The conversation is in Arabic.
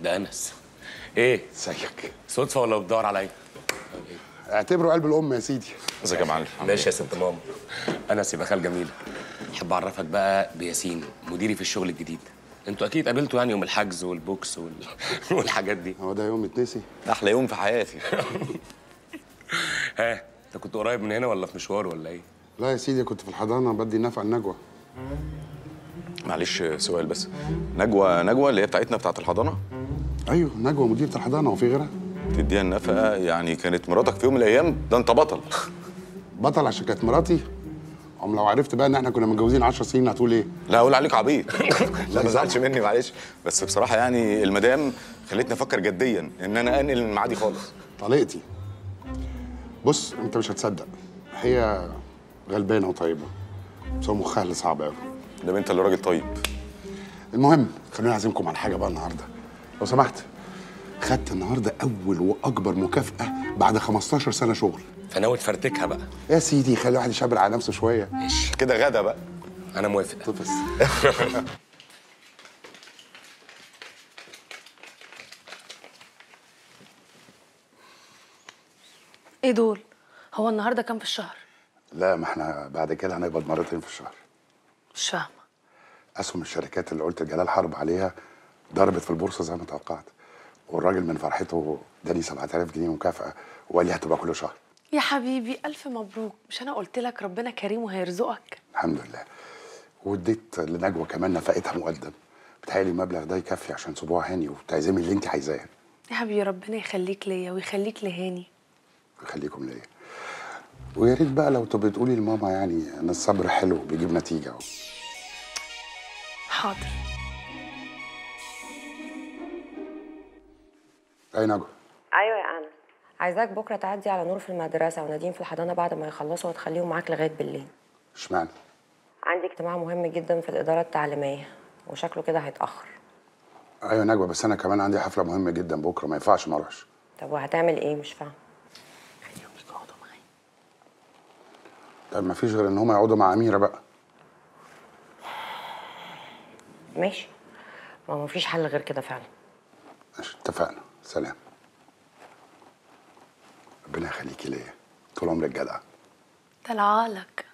ده انس. ايه ازيك؟ صدفه ولا بتدور عليا؟ اعتبره قلب الام يا سيدي. ازيك يا معلم؟ ماشي يا ست ماما. انس يبقى خال جميله. احب اعرفك بقى بياسين مديري في الشغل الجديد. انتوا اكيد قابلتوا يعني يوم الحجز والبوكس والحاجات دي. هو ده يوم يتنسي؟ احلى يوم في حياتي. ها انت كنت قريب من هنا ولا في مشوار ولا ايه؟ لا يا سيدي، كنت في الحضانه بدي نفع النجوى. معلش سؤال بس، نجوى اللي هي بتاعت الحضانه؟ ايوه نجوى مديره الحضانه، وفي غيرها؟ تديها النفقه يعني كانت مراتك في يوم من الايام؟ ده انت بطل. بطل عشان كانت مراتي؟ لو عرفت بقى ان احنا كنا متجوزين 10 سنين هتقول ايه؟ لا اقول عليك عبيط. لا ما تزعلش مني معلش، بس بصراحه يعني المدام خلتني افكر جديا ان انا انقل من معادي خالص. طليقتي. بص انت مش هتصدق، هي غلبانه وطيبه بس هو مخها اللي صعب قوي. ده انت اللي راجل طيب. المهم خليني اعزمكم على حاجه بقى النهارده لو سمحت. خدت النهارده اول واكبر مكافاه بعد 15 سنه شغل. فناوي تفرتكها بقى يا سيدي خلي الواحد يشبر على نفسه شويه. ماشي كده غدا بقى. انا موافق. طفس. ايه دول؟ هو النهارده كام في الشهر؟ لا ما احنا بعد كده هنقبض مرتين في الشهر. مش فاهمه. اسهم الشركات اللي قلت لجلال حرب عليها ضربت في البورصه زي ما توقعت، والراجل من فرحته اداني 7000 جنيه مكافاه وقال لي هتبقى كل شهر. يا حبيبي الف مبروك، مش انا قلت لك ربنا كريم وهيرزقك؟ الحمد لله. واديت لنجوى كمان نفقتها مقدم. بتهيألي المبلغ ده يكفي عشان اسبوع هاني وتعزمي اللي انت عايزاه. يا حبيبي ربنا يخليك ليا ويخليك لهاني. ويخليكم ليا. ويا ريت بقى لو تبقي تقولي لماما يعني ان الصبر حلو بيجيب نتيجه. حاضر. اي نجوى؟ ايوه يا انا عايزاك بكره تعدي على نور في المدرسه ونادين في الحضانه بعد ما يخلصوا وتخليهم معاك لغايه بالليل. اشمعنى؟ عندي اجتماع مهم جدا في الاداره التعليميه وشكله كده هيتاخر. ايوه نجوى، بس انا كمان عندي حفله مهمه جدا بكره ما ينفعش ما اروحش. طب وهتعمل ايه؟ مش فاهم. خليهم يقعدوا معايا. طب ما فيش غير ان هم يقعدوا مع اميره بقى. ماشي، ما هو مفيش حل غير كده فعلا. ماشي اتفقنا. سلام. ربنا يخليكي ليا طول عمرك جدعه. طلعالك.